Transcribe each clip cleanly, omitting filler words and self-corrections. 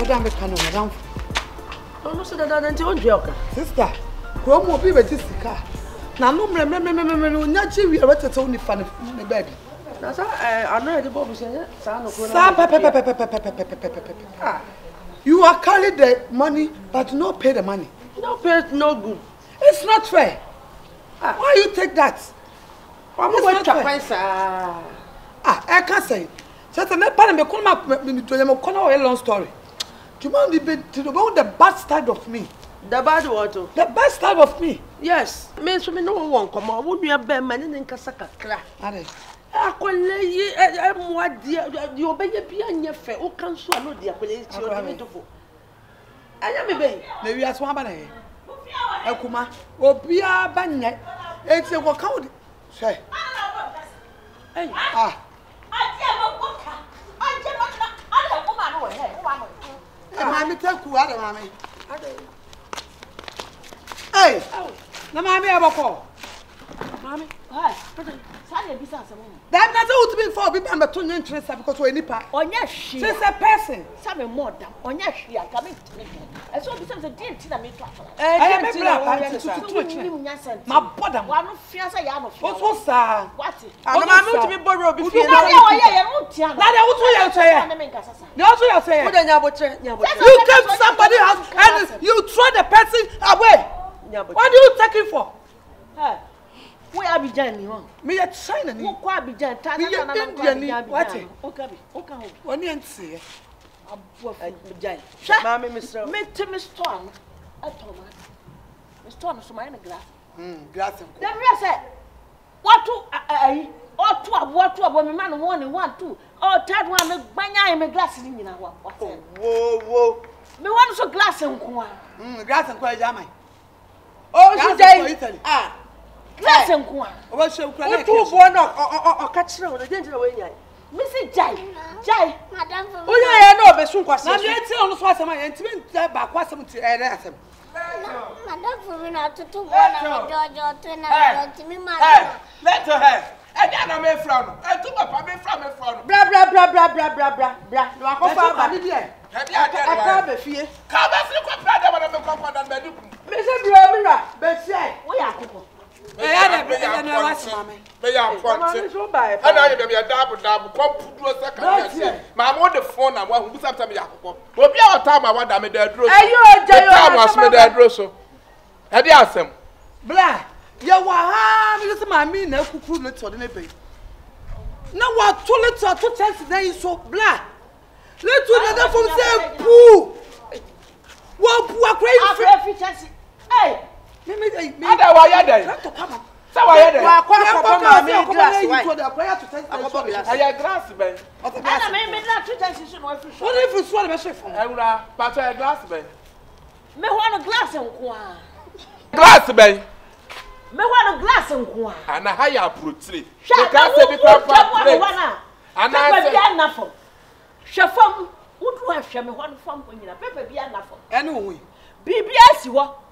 Madam, madam. No, so that I don't joke. Sister, come will be with this car. Now, no, not you, we are at only fun in the bed. That's I know the Bob said, you are carrying the money, but not pay the money. No pay, no good. It's not fair. Why you take that? I'm going to price. I can't say. So the next part, me come a long story. Do you want to know the bad side of me? The bad water. The bad side of me. Yes. Means me no one come on. Would be a bear man in Casaka crack. I call ye. I'm what dear. You obey a piano fair. Oh, can swallow the appellation. I am a baby. Maybe as one banana. Akuma. Oh, be a banana. It's a walk out. Say. Hey. Mammy, tell you what, mammy. Hey, no, mammy, I will call. Mammy, why? That doesn't be for people. I'm a too interested because we're nipa. On your she's a person. Some more than on your she are coming to me. I saw because I didn't tell me to. I am a black. My bottom one fears a yam of what's that? What? I'm not to be borrowed before you came to somebody's house and you throw the person away. What do you take it for? We are beginning. Me at China. You quite began. What? Okay. One and see. Mammy, Mr. Mr. Strong. I told her. Miss Thomas, my glass. Glass. Then we said, what to what to a woman, man, 1 and 1, 2. Oh, third one, my glass in you know. Whoa. Me want so glass and glass and quite jammy. Oh, she's Italy. Glass and one. What's your credit? 2 born or catch the danger away. Missy Jai, Madame. Oh, yeah, I know, but soon was not yet on the swat of my intimate back. What's some to ask him? Madame, for me not to 2 1 or 2 to me, my let her have. And then I'm a frown. I took a public from a frown. Blah, blah, blah, blah, blah, blah, blah, blah. No, I can't be fear. Come and look at that when I'm a company and Medu. Mr. Bromira, but say, we are people. I am my mother phone and one who's after me. Will be our time. I want them in their dress. I did ask them. Blah, you were my mean, no could not tell the no what 2 little 2 cents today so blah. Let's do another from say poo. What crazy? Hey.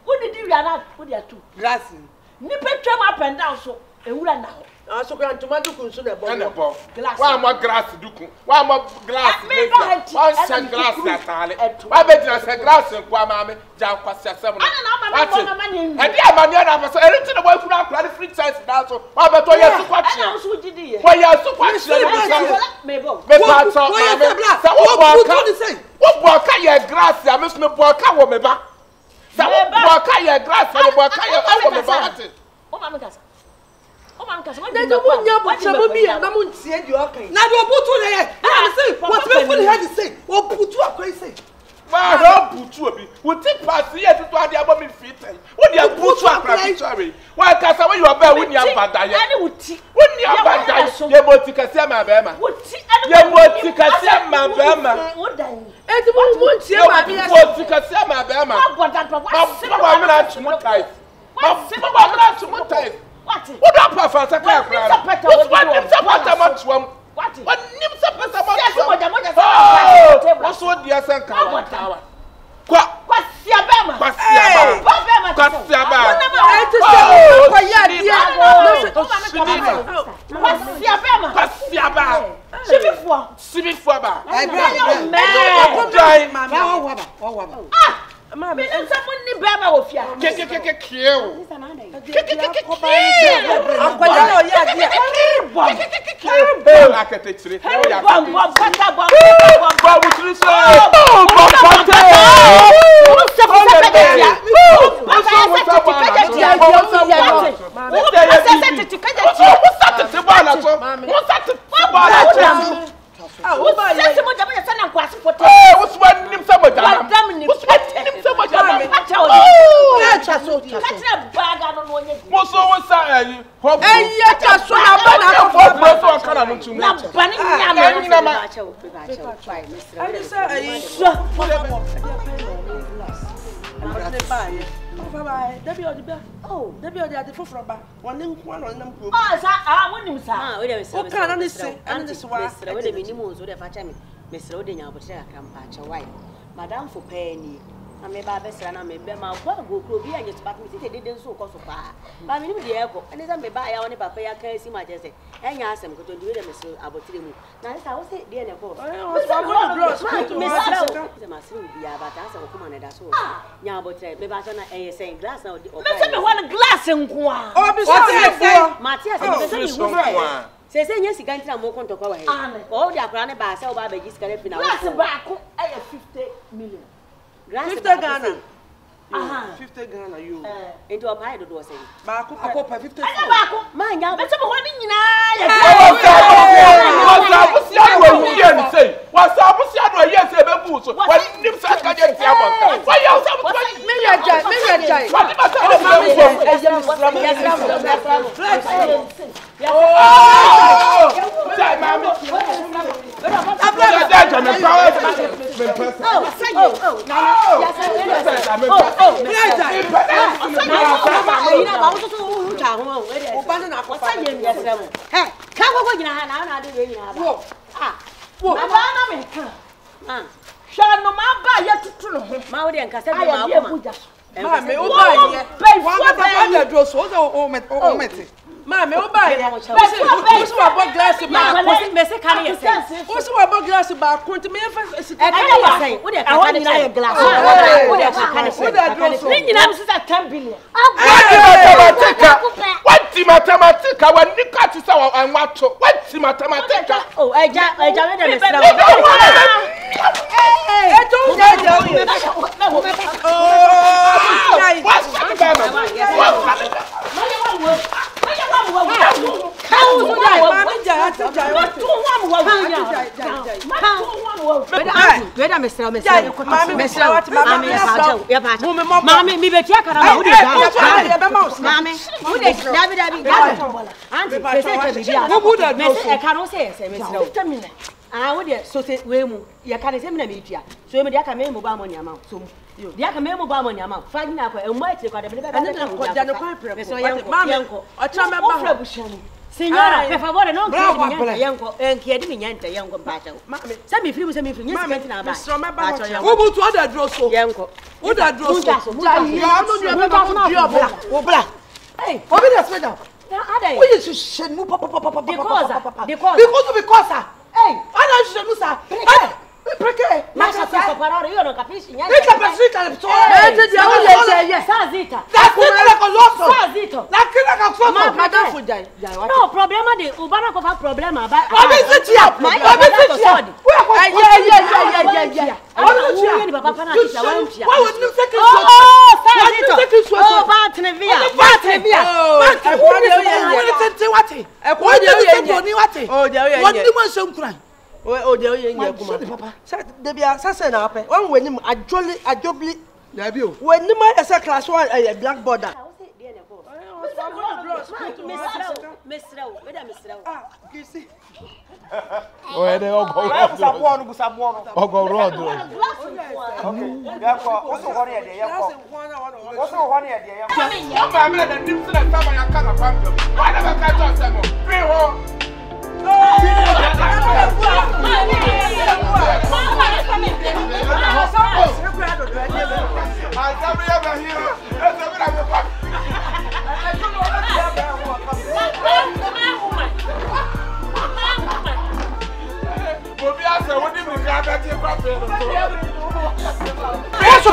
What did you run with your 2 glasses? Nipper trim up and down so a woman now. I so grand tomato consider glass. Why more glass do? Why more glass? One glass that why better as a glass and Quamame, Jack was 7. I dear Maniana was a little away from our free size now. Why but why are so much? Why are so much? What walk your grass? I must not walk out with me back. Wakaya glass and Wakaya. Oh, Mamma Cassa. Oh, Mamma Cassa. What did you be? I won't see you. Okay. Now you're put to the what's the had to say? What put you up crazy? Well, don't put you. We'll take past here to the above me feet. What do you put you up crazy? Why, Cassa, when you are there when you are bad, when you are bad, you're about to Cassama Bama. You're about to Cassama Bama. And you won't see my to Cassama Bama. I'm not too much time. I'm not too much time. What up, Professor? What nips up as a much? Oh, what's what the Asamoah? What's your Bama? What's your Bama? Try. Mama, and someone ni baba of ya. Kill. Madam for penny. I may buy best and I may bear my one go be and just back me. They didn't so cost of fire. But I mean, the airport, and as I may buy only papa, I can't see my just say, and you ask them to do them about 3 months. Now, I was it, dear Nepal. I was come on, that's all. Now, but maybe I saying glass now. One glass and one. Oh, Matthias, say yes, you can't tell more to go away. All the Akran by sell by the Giscard. I have 50 million. 50 Ghana. 50 Ghana, you. Into a pie to do saying. Baku, I call 50. Mind out, but someone in I would so say, you can't examine me. So you can make mobile money amount. So you can make mobile money amount. Finding out a mighty got a bit of a so young Signora, per favore, non young and chiedimi niente, young compatto. Send me few, send me from yes, who to other draws so young? What that draws? Hey, what is that? We should shed move because hey, I don't know, sir. Perché? Ma sa separare io non capisci niente. Mica per zitto le Sazita. Da come con l'osso. Sazito. La che la fa. Ma da fu dai. No, problema di ubana ko fa problema ba. Ma mi zitti ya. Ma mi zitti ya. Yeah. Ni papa pana tisha wa ntia. Wa woni second so. Oh, Sazito. Oh, Batrevia. Woni mo so nkran. Oh, dear, you papa. There be assassin up. One when him a jolly, when the man is a class 1 a black border. Oh, they all go road. What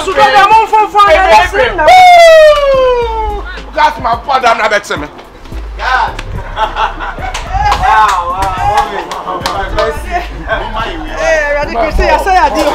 so that I'm on for That's my father. I'm not better me. Wow. Hey, Christiana, I say I did.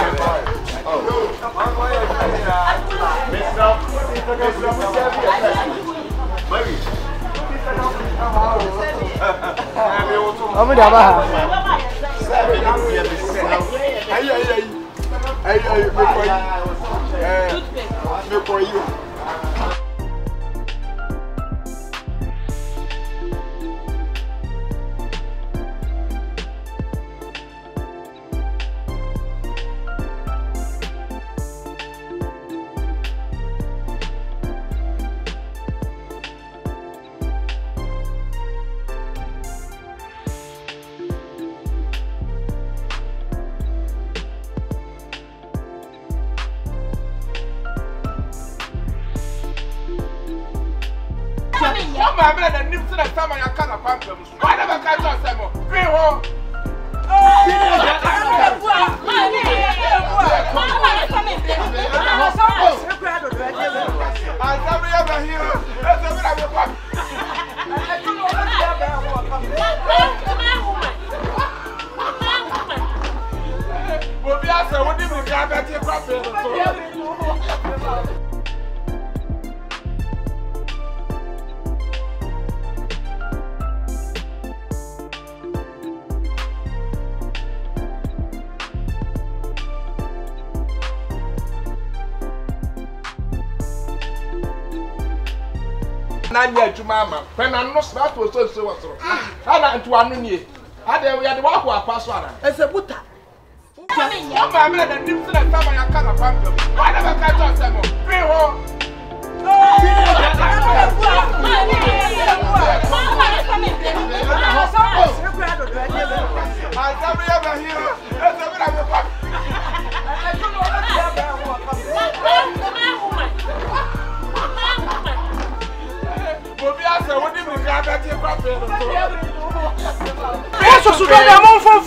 I'm going to nip to the time I can't find them. Why never catch us, Asamoah? Bring home. Nanya Jumama, when I'm not smart to so. I to one year. I had walk or pass on. As a butter. I'm going to nip to the time I can't find them. Why never catch us, Asamoah? Bring home. So that I'm on for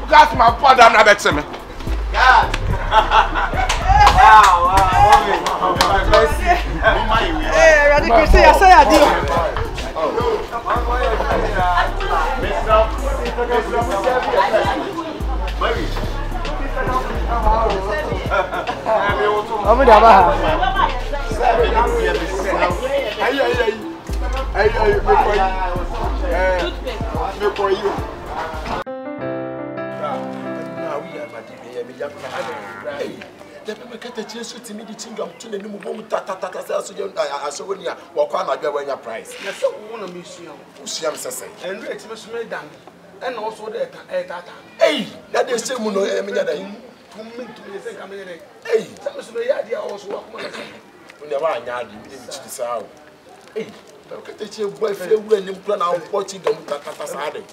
That's my father. I'm not better me. Wow. Hey, Christiana, I say I did. The people get a chance to meet the kingdom to the new woman, Tata, Asamoah, walk on your price. Yes, so one of me, Siam says, and Rex was made down, and also that at hey, that is still no idea. Hey, that was the idea also. When they were young, you this out. Hey, look at the chief boyfriend when you plan out watching them Tata Sade.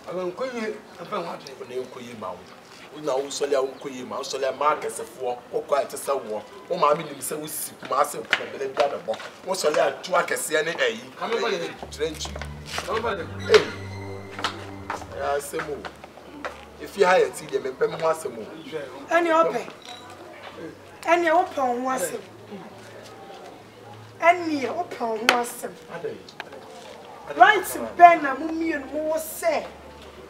I won't call you and find what you call you mouth. Now, Solia, Solia Marcus for quite a sour. Oh, my meaning so we see massive problem. What's Solia to work as any A? Come over here, trench. Hey, Asamoah. If you hire tea, you may pay more Asamoah. And you're open. And you're open once. And you're open once. Right, Ben, Mummy, and more say.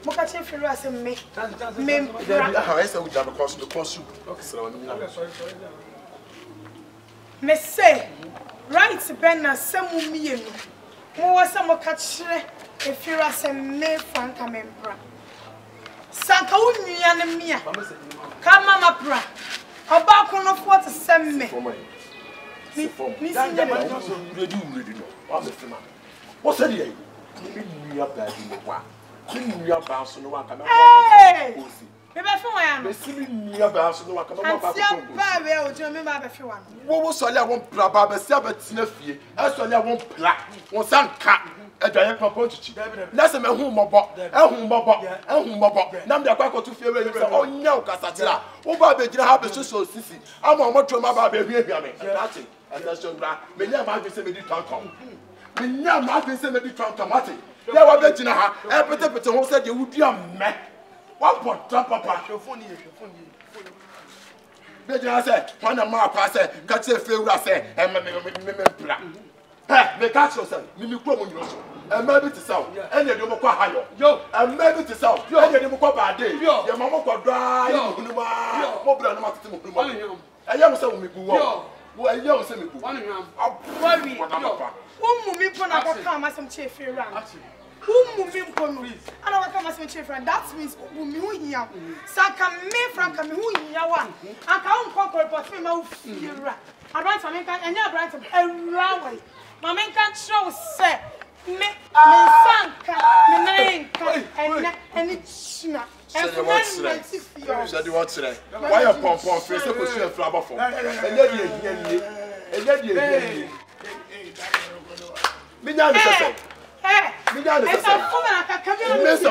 Mokachi Firas and me. How I said, we have a cost to cost you. Me say, right, Ben, and some Mummy, more some Mokachi, if Firas and me, Franka Membra. Sanka Awuni and Mia. Come, Mamma Bra. About one of what to send me. What's that? You up there in the one. You up bounce on the one. Hey! Maybe I am. You bounce on the one. What was all I want? Brabba, Sabbath, Snuffy, as all I want black, one sun cat, a giant property. That's a man whom about, Now they're quite to feel very well. Oh, no, Casatilla. Oh, Baby, you have a social sissy. I'm on what to my baby. That's it. And that's your black. May never have been sent me to come. We now have been sent me to come. There wa be jina ha. E pete ho said you would be a me. What pot papa? Your phone here. Be jina say, when a ma pa say, catch a fewra say, e me bra. Hey, me catch yourself. Me kro mo nyoro. E maybe to sell. E dey mo kwa hayo. Yo, e maybe to sell. E dey mo kwa ba dey. Ye mama kwa dry, you ma. Mo bra na ma tete mo bra. E ya mo say wo me ku wo. Wo e ya mo say me ku. Worry. Wo me pon akaka amasem che fewra. Who moving for me? I don't come as my friend. That means who me who here. Sanka me Franka me who here one. I can't conquer but me my fear. I write some and I write a railway. My man can't show say me Sanka me name and it's not. Said you what today? Why you pom face a question flower for? And then you me da le sese. Me so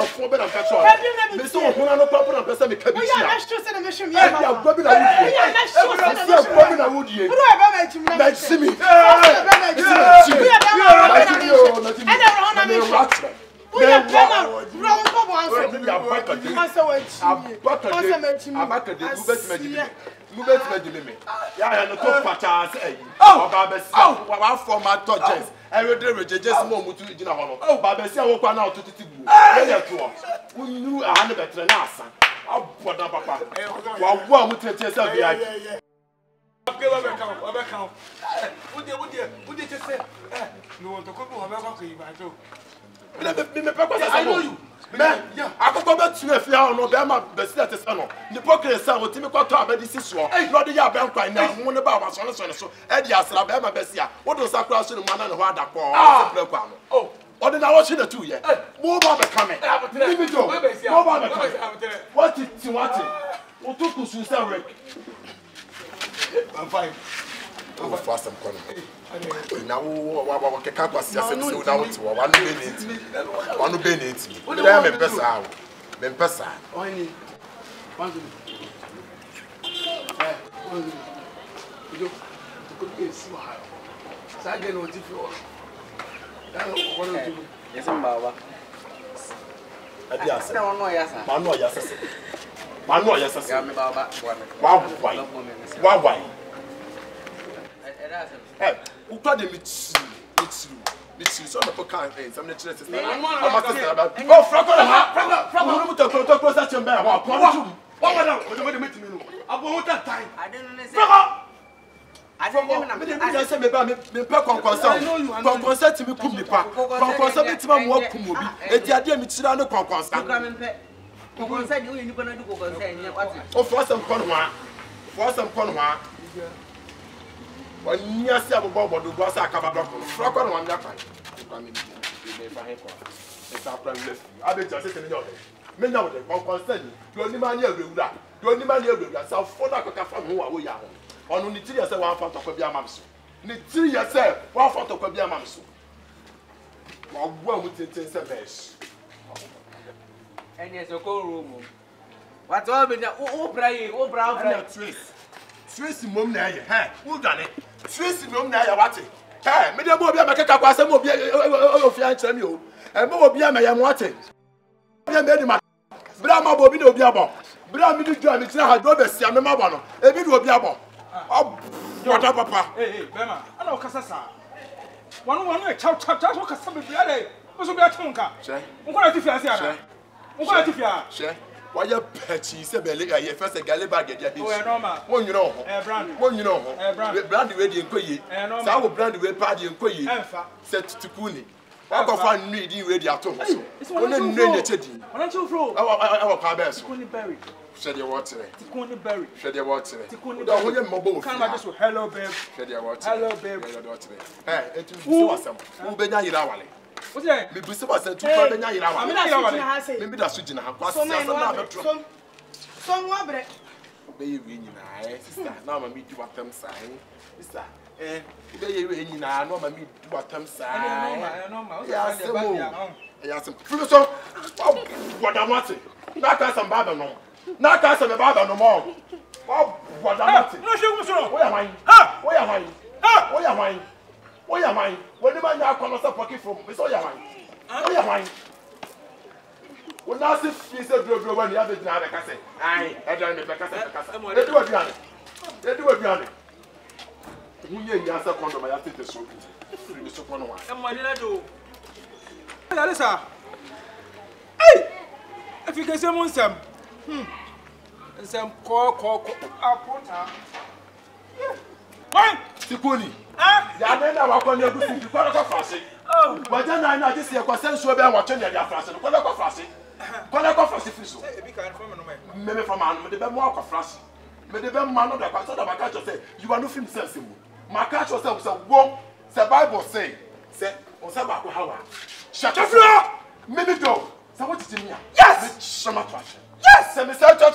fo be na ka so. Me so ho na no papa na pese me ka bi tia. Ya show se na me hwe me ya. Ya gbo bi na wudie. Ya show se na gbo bi na wudie. Bro e ba ma chim na. Me simi. E ba ma chim. E da ro na me. We are gonna run for one. I know you. Man, I could go back to a fear on Obama, the status. The pocket son will Timmy Cotta, but this is so. Not the Yaban right now, one about my son. So, Eddie Alabama Bessia. What was that crossing the man and what that for? Oh, or then I was in the 2 years. More about the coming. What is what? What took you to Rick? I'm fine. Oh, fast and corner. Now, what can I say? One minute. I'm a person. I'm person. Hey, who told them it's so the poker and some of the churches. Oh, Franka, close to bear. What meet me? I want that time. I didn't know. I don't say me concert to me put me back. Concert to my work to move. It's the idea me to no concert. Concert you going to go concert. Oh, for some conwa. For some conwa. When you see a bubble, do go sa kaba block. Frog on one that time. It's our plan left. I bet you say no. Me now the concert. Do only man here do that. Do only man here do that. So for that ka from who are ya. On ni tiri say one photo ko bia mamso. Ni tiri say one photo ko bia mamso. Wa wo mu tenten say best. Any so ko room. What all be o pray, o bra Trace. Trace mom na ye. Hey, who done it? Trace mom na ye what? Hey, me dey mo bia makeka kwa say mo bia ofia nkyerem yo. E mo bia ma ye mo what? Bia me di ma. Bra ma bo bi na obi abo. Bra mi di do mi tira ha do be sia me ma bo no. E bi do obi abo. What papa? Hey, Bema. I know Casasa. One chow Cassabi. What's your tonka? I'm going to Fiasia. I'm going to Fia. Why you petty? Say, Belly, I first a galley get your one, you know, one, you know, brand ready and quay. And I will brand away party and quay. Said to Kuni. I go find me ready at home. It's one of the I want you through our cabins. Only buried. Shed your water. Tikuni berry. Shed your water. Tikuni berry. Mobile. Come back this way. Hello, babe. Shed your water. Hello, babe. Hey, it was some. Who be na irawale? What's that? Me bisi was to be na irawale. Maybe that's switching her. So what bre? Be you win na, sister. Now me do what them say. Sister. Be you win na, no me do what them say. I know. Yes, so what I want. Na ka some baba no. Na ka some baba no more. What I want. No she go. Where am I? Ha! Where am I? Ha! Where am I? Where am I? When the man ya come us pocket from. Me so ya man. Oh, yeah, why? When I see Fisa Drogo when you have it now, I say, I don't know, they do a piano. They do a piano. You answer condom, I think the soap. You so one. And what did I do? Alisa. Hey! If you can say Munsam. And some call, Why? Tiponi. Ah, ya nenda wakonya gusi kwa kwa fase. Oh, waja na ina disi kwa senso be watch na dia fase. Kwa kwa fase. Kwa kwa fase friso. E bi kan from no me. Me from an me de be mo kwa fase. Me de be man no da kwa so da baka cho say you are no film sense mu. Maka cho say wo the Bible say o say ba ko hawa. Shut up. Me do. Say what is me? Yes. Shama trash. Yes. Say me say cho.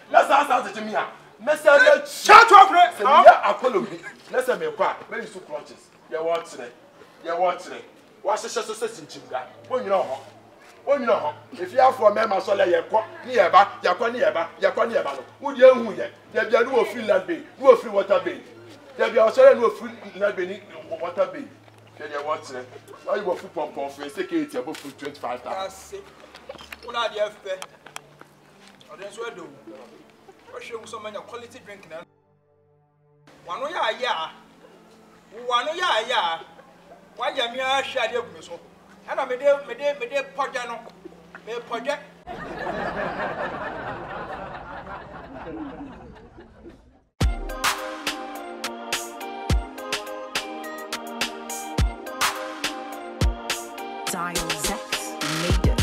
Let's answer to me. Message. Shut up. Say me apology. Let's say me kwa. Where you so crunches. You want today. You want today. What so sinchimga. When you know. When you know. If you have for member so let you kwa ni eba, ya kwa ni eba no. Wo dey hu ye. There be no free land bay, no free water bay. There be also no free land bay ni water bay. Say you want today. Why you go free pump for security above 25,000. That's it. Una dey fe. O dey so do. O show so many quality drink na. Wano ya. Why ya me a share dey gu so. Ana me de podja no. Me podja. Dial Zex made it.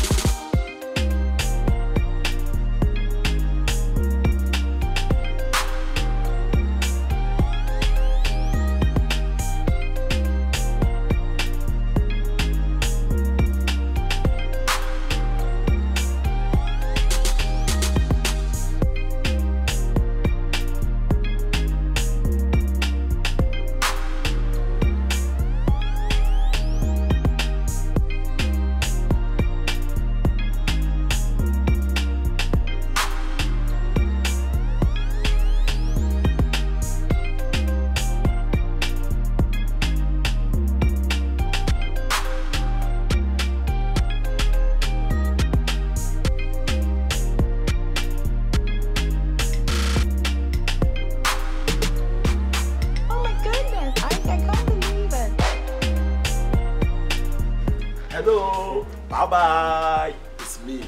Hello, bye. It's me.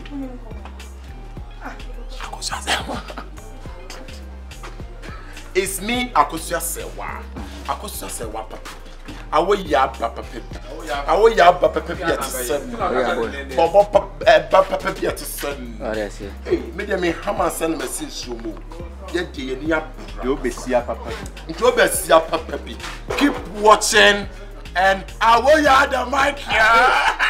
It's me, Akosia Sewa. Akosia Sewa papa. Awo ya papa pepe. Awo ya papa pepe at 7. Bobo papa pepe at 7. Oh, yes. Hey, me hammer send me since you move. Ye ni You be see papa. You be see papa pepe. Keep watching and I will ya the mic here.